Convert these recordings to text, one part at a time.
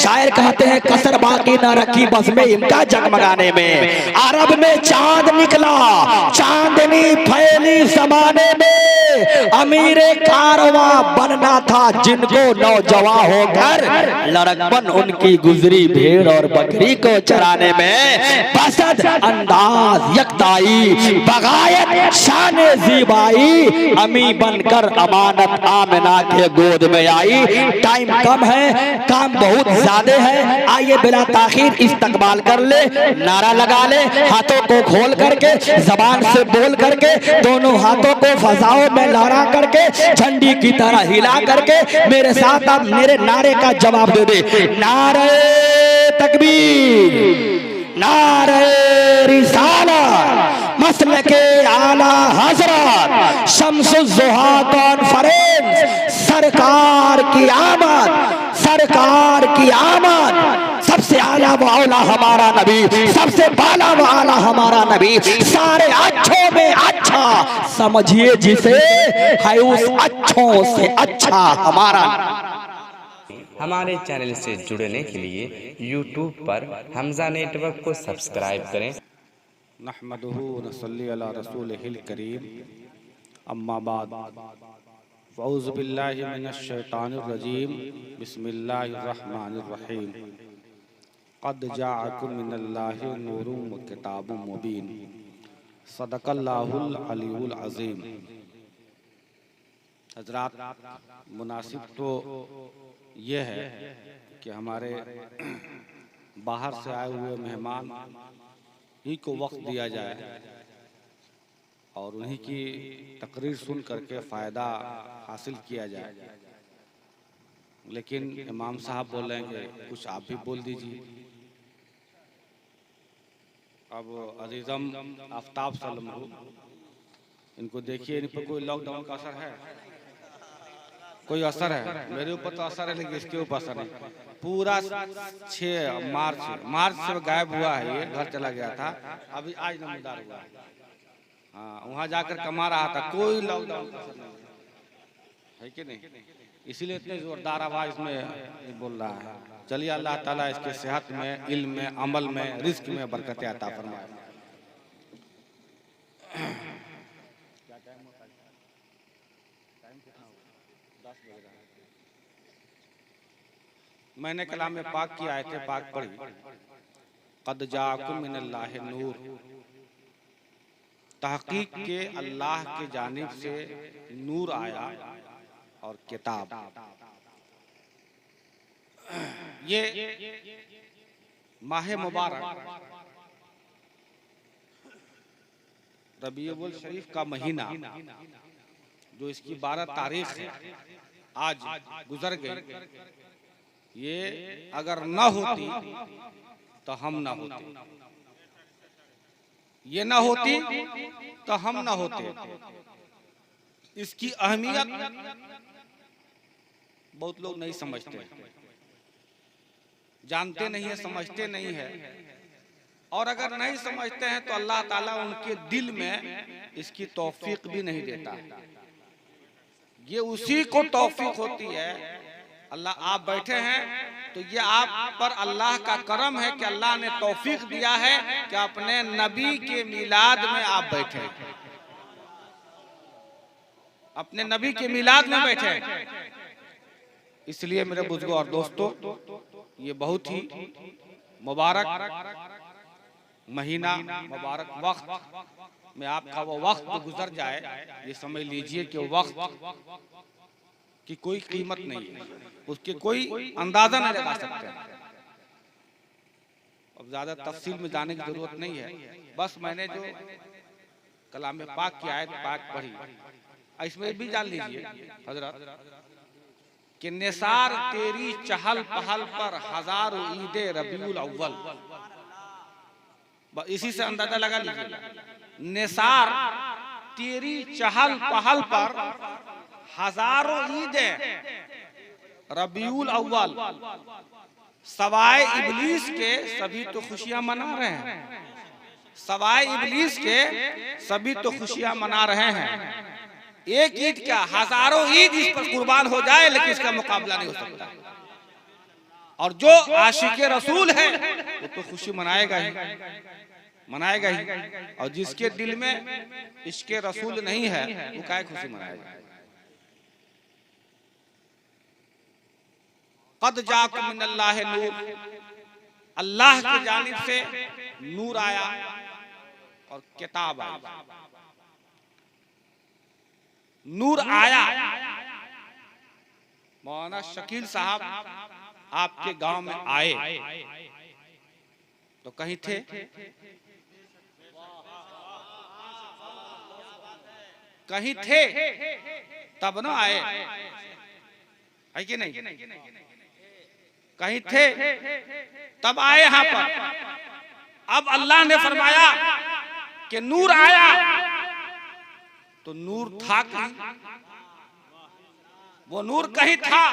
शायर कहते हैं कसर बाकी न रखी बस में इनका जगमगाने में। अरब में चांद निकला, चांदनी फैली जमाने में, अमीरे कारवा बनना था जिनको नौजवान होकर लड़कपन उनकी गुजरी भेड़ और बकरी को चराने में। बसद अंदाज यकताई बगायत शान ज़ीबाई, अमी बनकर अमानत आमिना के गोद में आई। टाइम कम है, काम बहुत ज्यादा है, आइए बिला ताखीर इस्तकबाल कर ले, नारा लगा ले, हाथों को खोल करके जबान से बोल करके दोनों हाथों को फजाओं में लहरा करके झंडी की तरह हिला करके मेरे साथ आप मेरे नारे का जवाब दे दे। नारे तकबीर, नारे रिसालत, मसलके आला हजरत, शम्सुज़्ज़ोहा कॉन्फ्रेंस, सरकार की आमद, सरकार की आमद। सबसे आला व औला हमारा नबी, सबसे बाला व आला हमारा नबी, सारे अच्छों में अच्छा समझिए जिसे, है उस अच्छों से अच्छा हमारा। हमारे चैनल से जुड़ने के लिए YouTube पर हमजा नेटवर्क को सब्सक्राइब करें। नहमदुहु व नसल्ली अला रसूलिहिल करीम, अम्मा बाद, फ़ऊज़ु बिल्लाहि मिनश शैतानिर रजीम, बिस्मिल्लाहिर रहमानिर रहीम। क़द जाअकुम मिनल्लाहि नूरुम व किताबुम मुबीन, सदक़ल्लाहुल अलीयुल अज़ीम। हज़रात, मुनासिब तो ये है कि हमारे बाहर से आए हुए मेहमान ही को वक्त दिया जाए और उन्हीं की तकरीर सुन करके फ़ायदा हासिल किया जाए। लेकिन इमाम साहब बोल रहे हैं कि कुछ आप भी बोल दीजिए। अब अजीज़म आफ्ताब सल्लल्लाहु, इनको देखिए, इन पर कोई लॉकडाउन का असर है? कोई असर है? मेरे ऊपर तो असर है लेकिन इसके ऊपर असर नहीं। पूरा 6 मार्च से गायब हुआ है, ये घर चला गया था, अभी आज नमदार हुआ है। हाँ, वहाँ जाकर कमा रहा था, कोई लॉकडाउन का असर नहीं है कि नहीं? इसीलिए इतने जोरदार आवाज में बोल रहा है। चलिए, अल्लाह ताला इसके सेहत में, इल्म में, अमल में, रिस्क में बरकत अता फरमाए। मैंने कलाम पाक की आयत पाक पढ़ी, क़द जाअकुम मिनल्लाहि नूर, तहकीक के अल्लाह के जानिब से नूर आया और किताब। ये माह मुबारक रबीउल शरीफ का महीना, जो इसकी 12 तारीख है, आज गुजर गई। ये अगर न होती तो हम न होते, ये न होती तो हम न होते। इसकी अहमियत बहुत लोग नहीं समझते, जानते नहीं है, समझते नहीं है। और अगर नहीं समझते हैं तो अल्लाह ताला उनके दिल में इसकी तौफीक भी नहीं देता। ये उसी को तौफीक होती है। अल्लाह, आप बैठे हैं तो ये आप पर अल्लाह का करम है कि अल्लाह ने तौफीक दिया है कि अपने नबी के मिलाद में आप बैठे, अपने नबी के मिलाद में बैठे। इसलिए मेरे बुजुर्गों और दोस्तों, ये बहुत ही मुबारक महीना, मुबारक वक्त में आपका वो वक्त गुजर जाए, ये समझ लीजिए कि वक्त की कोई कीमत नहीं है, उसके कोई अंदाजा नहीं लगा सकते। अब ज्यादा तफसील में जाने की जरूरत नहीं है, बस मैंने जो कलाम पाक की आयत पाक पढ़ी, इसमें भी जान लीजिए हजरत कि निसार तेरी चहल पहल पर हजारों ईदे रबीउल अव्वल, इसी से अंदाजा लगा लीजिए। निसार तेरी चहल पहल पर हजारों ईदें रबीउल अव्वल, सवाए इबलीस के सभी तो खुशियां मना रहे हैं, सवाए इबलीस के सभी तो खुशियां मना रहे हैं। एक ईद क्या, हजारों ईद इस पर कुर्बान हो जाए लेकिन इसका मुकाबला नहीं हो सकता। और जो आशिक रसूल है वो तो खुशी मनाएगा ही, मनाएगा ही। और जिसके दिल में इश्क रसूल नहीं है वो काहे खुशी मनाएगा। कद जाकुम मिनल्लाह नूर, अल्लाह की जानिब से नूर आया और किताब आई। नूर आया। मौलाना शकील साहब आपके गांव में आए तो कहीं थे? कहीं थे तब ना आए, है कि नहीं? कहीं थे तब आए यहाँ पर। अब अल्लाह ने फरमाया कि नूर आया, तो नूर था कहीं? वो नूर कहीं था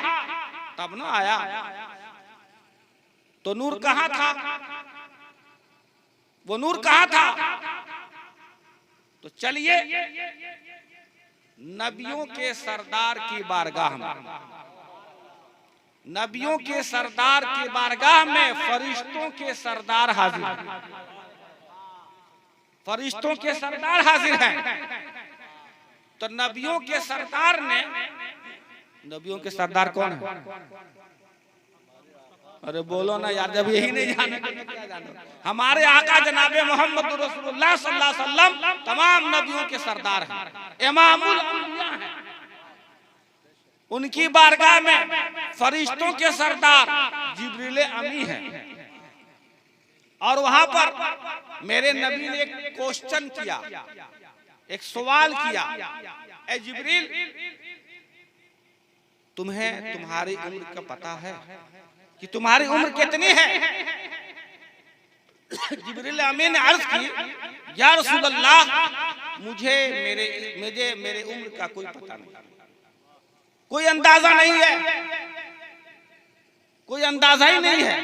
तब ना आया। तो नूर कहाँ था? वो नूर कहाँ था? तो चलिए नबियों के सरदार की बारगाह में, नबियों के सरदार की बारगाह में फरिश्तों के सरदार हाजिर हैं। फरिश्तों के सरदार हाजिर हैं। तो नबियों के सरदार ने, नबियों के सरदार कौन है? अरे बोलो ना यार, जब यही नहीं जाने तो क्या जानो। हमारे आका जनाबे मोहम्मद रसूलुल्लाह सल्लल्लाहु अलैहि वसल्लम तमाम नबियों के सरदार हैं, इमामुल अंबिया हैं। उनकी बारगाह में फरिश्तों के सरदार जिब्रील अमी हैं। और वहां पर मेरे नबी ने एक क्वेश्चन किया, एक सवाल किया, ए जिब्रील तुम्हें तुम्हारी उम्र का पता है कि तुम्हारी उम्र कितनी है? जिब्रील अमीन ने अर्ज की, या रसूल अल्लाह मुझे मेरे उम्र का कोई पता नहीं, कोई अंदाजा नहीं है, कोई अंदाजा ही नहीं है।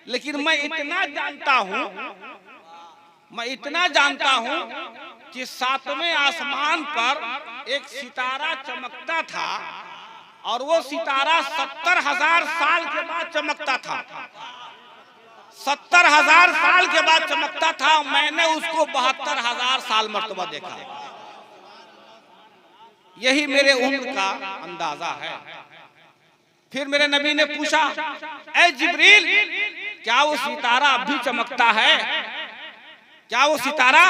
लेकिन मैं इतना जानता हूं कि सातवें आसमान पर एक सितारा चमकता था और वो सितारा 70,000 साल के बाद चमकता था। 70,000 साल के बाद चमकता था। मैंने उसको 72,000 साल मर्तबा देखा। यही मेरे उम्र का अंदाजा है। फिर मेरे नबी ने पूछा, ए जिब्रील क्या वो सितारा अब भी चमकता है? क्या वो सितारा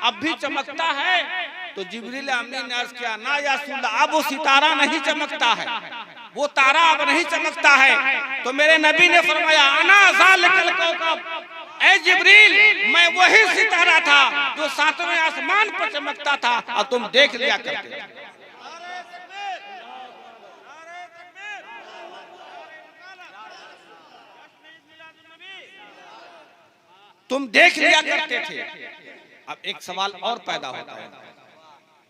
अब भी चमकता है? तो जिब्रील अमीन ने अर्ज किया, ना या रसूल अल्लाह, अब वो सितारा नहीं चमकता है, वो तारा अब नहीं चमकता है। तो मेरे नबी ने फरमाया, अना ज़ालिकल कौकब, ए जिब्रील मैं वही सितारा था जो सातवें आसमान पर चमकता था और तुम देख लिया करते थे। तुम देख लिया करते थे। अब एक सवाल और पैदा होता है,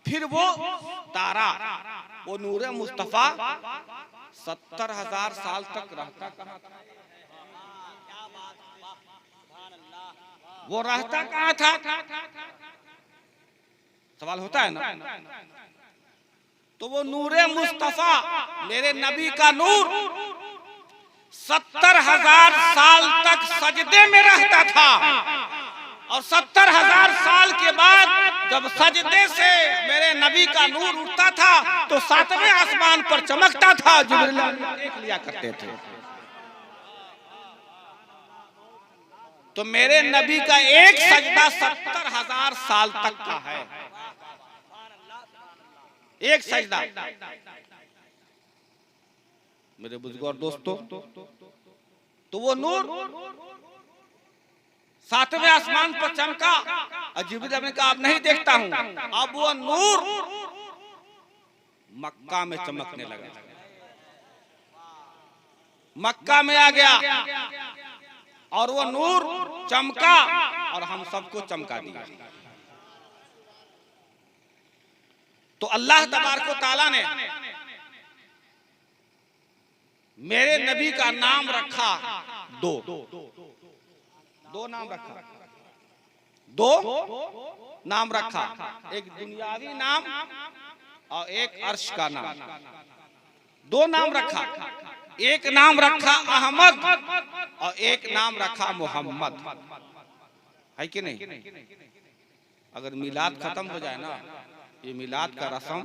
फिर वो तारा, वो नूरे मुस्तफा 70,000 साल तक रहता कहाँ था? वो रहता कहाँ था? सवाल होता है ना। तो वो नूरे मुस्तफा, मेरे नबी का नूर 70,000 साल तक सजदे में रहता था और 70,000 साल के बाद जब सजदे से मेरे नबी का नूर उठता था तो सातवें आसमान पर चमकता था। जिब्रील देख लिया करते थे। तो मेरे नबी का एक सजदा 70,000 साल तक का है, एक सजदा। मेरे बुजुर्ग और दोस्तों, तो वो नूर सातवें आसमान पर चमका और जिब्रील ने कहा अब नहीं देखता हूं। अब वो नूर मक्का में चमकने लगा, मक्का में आ गया और वो नूर चमका और हम सबको चमका दिया। तो अल्लाह तबारक व तआला ने मेरे नबी का नाम रखा दो नाम रखा, दो नाम रखा, एक दुनियावी नाम और एक अर्श का नाम। दो नाम रखा। एक नाम रखा अहमद और एक नाम रखा मोहम्मद, है कि नहीं? अगर मिलाद खत्म हो जाए ना, ये मिलाद का रस्म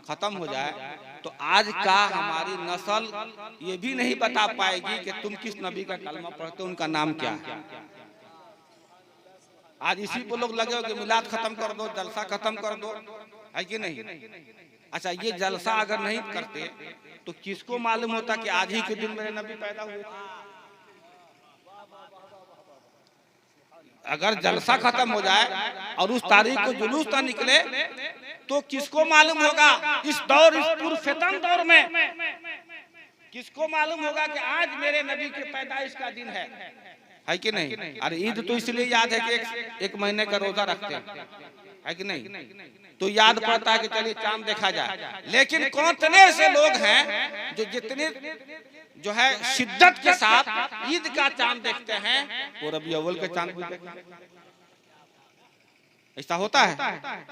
खत्म हो जाए तो आज का हमारी नस्ल ये भी नहीं बता पाएगी कि तुम किस नबी का कलमा पढ़ते हो, उनका नाम क्या है। आज इसी को लोग लगे हो कि मिलाद खत्म कर दो, जलसा खत्म कर दो, है कि नहीं? अच्छा, ये जलसा अगर नहीं करते तो किसको मालूम होता कि आज ही के दिन मेरे नबी पैदा हुए थे? अगर जलसा खत्म हो जाए और उस तारीख को जुलूस ना निकले तो किसको मालूम होगा इस दौर, इस पुरफितन दौर में किसको मालूम होगा कि आज मेरे नबी के पैदाइश का दिन है कि नहीं? अरे ईद तो इसलिए याद है कि एक महीने का रोजा रखते हैं, है कि नहीं? तो याद पड़ता है कि चलिए चांद देखा जाए। लेकिन कौन से लोग हैं जो जितने जो है शिद्दत के साथ ईद का चांद देखते हैं वो रबी अव्वल के चांद भी देखते हैं? ऐसा होता है?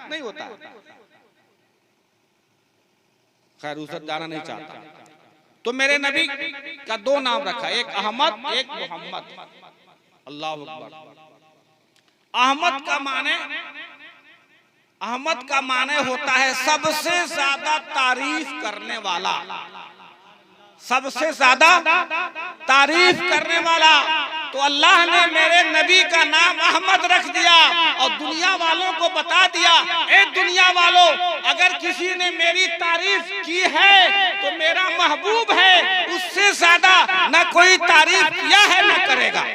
नहीं होता। खैर उस जाना नहीं चाहता। तो मेरे नबी का दो नाम रखा, एक अहमद एक मोहम्मद। अल्लाह अकबर। अहमद का माने होता है सबसे ज्यादा तारीफ करने वाला, सबसे ज्यादा तारीफ करने वाला। तो अल्लाह ने मेरे नबी का नाम अहमद रख दिया और दुनिया वालों को बता दिया, ए दुनिया वालों, अगर किसी ने मेरी तारीफ की है तो मेरा महबूब है, उससे ज्यादा न कोई तारीफ किया है न करेगा।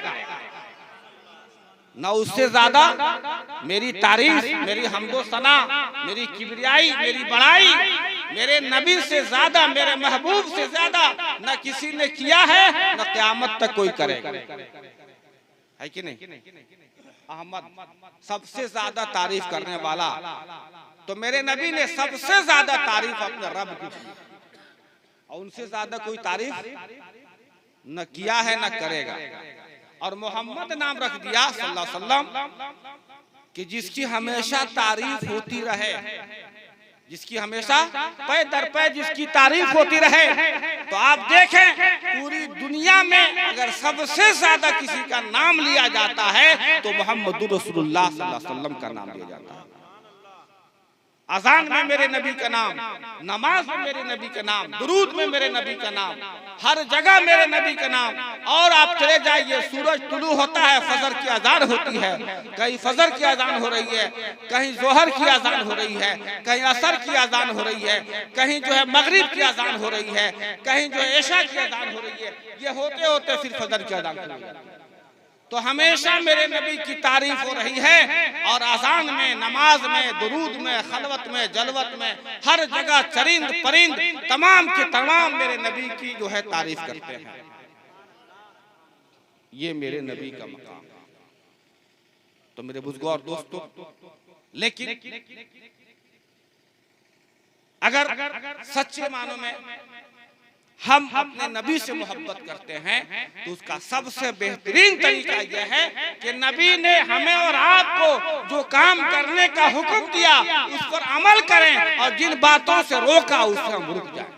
न उससे ज्यादा मेरी तारीफ, मेरी हमदो सना, मेरी किबरियाई, मेरी बड़ाई मेरे नबी से ज्यादा, मेरे महबूब से ज्यादा न किसी ने किया है न क़यामत तक कोई करेगा, है कि नहीं? अहमद सबसे ज्यादा तारीफ करने वाला। तो मेरे नबी ने सबसे ज्यादा तारीफ अपने रब की और उनसे ज्यादा कोई तारीफ न किया है न करेगा। और मोहम्मद नाम रख दिया सल्लल्लाहु अलैहि वसल्लम कि जिसकी हमेशा तारीफ होती रहे, जिसकी हमेशा पै दर पै जिसकी तारीफ होती रहे। तो आप देखें पूरी दुनिया में अगर सबसे ज्यादा किसी का नाम लिया जाता है तो मोहम्मद रसूलुल्लाह सल्लल्लाहु अलैहि वसल्लम का नाम लिया जाता है। अज़ान में मेरे नबी का नाम, नमाज में मेरे नबी का नाम, दुरूद में मेरे नबी का नाम, हर जगह मेरे नबी का नाम। और आप चले जाइए, सूरज तुलू होता है, फजर की अजान होती है, कहीं फजर की अजान हो रही है, कहीं जोहर की अजान हो रही है, कहीं असर की अजान हो रही है, कहीं जो है मगरिब की अजान हो रही है, कहीं जो है इशा की अजान हो रही है। ये होते होते फिर फजर की अजान हो रही है। तो हमेशा मेरे नबी की तारीफ हो रही है। और अजान में, नमाज में, दुरूद में, खलवत में, जलवत में, हर जगह चरिंद परिंद तमाम के तमाम मेरे नबी की जो है तारीफ करते हैं। ये मेरे नबी का मकाम। तो मेरे बुजुर्गों और दोस्तों, लेकिन अगर सच्चे मानों में हम अपने नबी से मोहब्बत करते हैं तो उसका सबसे बेहतरीन तरीका यह है कि नबी ने हमें और आपको जो काम करने का हुक्म दिया उस पर अमल करें और जिन बातों से रोका उससे हम रुक जाएं।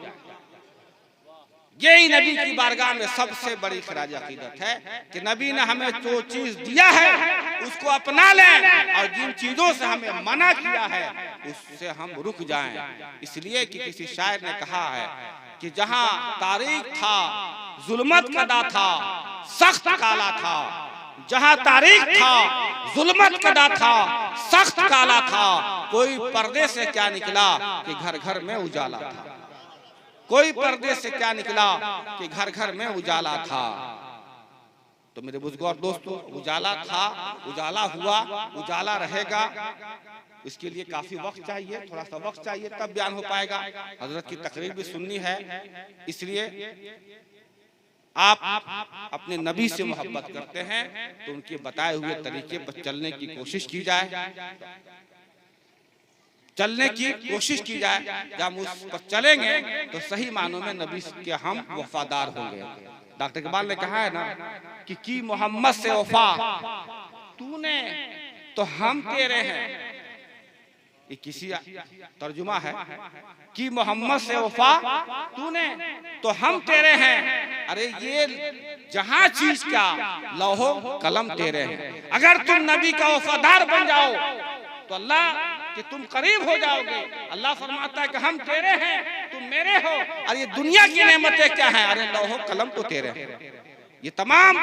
यही नबी की बारगाह में सबसे बड़ी खराज अकीदत है कि नबी ने हमें जो चीज दिया है उसको अपना लें और जिन चीजों से हमें मना किया है उससे हम रुक जाएं। इसलिए कि किसी शायर ने कहा है कि जहां तारीख था जुल्मत कदा था, सख्त काला था। जहां तारीख था जुल्मत कदा था, सख्त काला था। कोई पर्दे से क्या निकला कि घर घर में उजाला था। कोई पर्दे से क्या निकला कि घर घर में उजाला था। तो मेरे बुजुर्गों और दोस्तों, उजाला था, उजाला हुआ, उजाला रहेगा। इसके लिए काफी वक्त चाहिए, थोड़ा सा वक्त चाहिए, तब बयान हो पाएगा। हजरत की तकरीर भी सुननी है, इसलिए आप अपने नबी से मोहब्बत करते हैं तो उनके बताए हुए तरीके पर चलने की कोशिश की जाए, चलने की कोशिश की जाए। जब हम उस पर चलेंगे तो सही मानों में नबी के हम वफादार होंगे। डॉक्टर इकबाल ने कहा है ना कि की मोहम्मद से वफा तूने तो हम तेरे हैं, ये किसी तर्जुमा है कि मोहम्मद से वफा तूने तो हम तेरे हैं। अरे ये जहां चीज का लौहो कलम तेरे हैं। अगर तुम नबी का वफादार बन जाओ तो अल्लाह कि तुम करीब हो जाओगे। अल्लाह फरमाता है कि हम तेरे हैं, तुम मेरे हो। और ये दुनिया की नेमतें क्या हैं? अरे लौहो कलम तो तेरे हैं। ये तमाम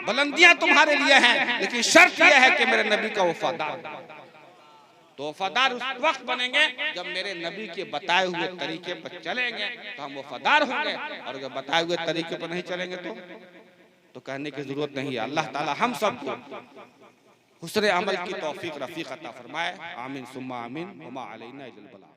बुलंदियां तुम्हारे लिए हैं, लेकिन शर्त यह है कि मेरे नबी का वफादार। तो वफादार उस वक्त बनेंगे जब मेरे नबी के बताए हुए तरीके पर चलेंगे तो हम वफादार होंगे, और जब बताए हुए तरीके पर नहीं चलेंगे तो कहने की जरूरत नहीं है। अल्लाह ताला हम सबको हुस्न अमल की तौफीक रफीक अता फरमाए। आमीन सुम्मा आमीन। वमा अलैना इल्लल बलाग।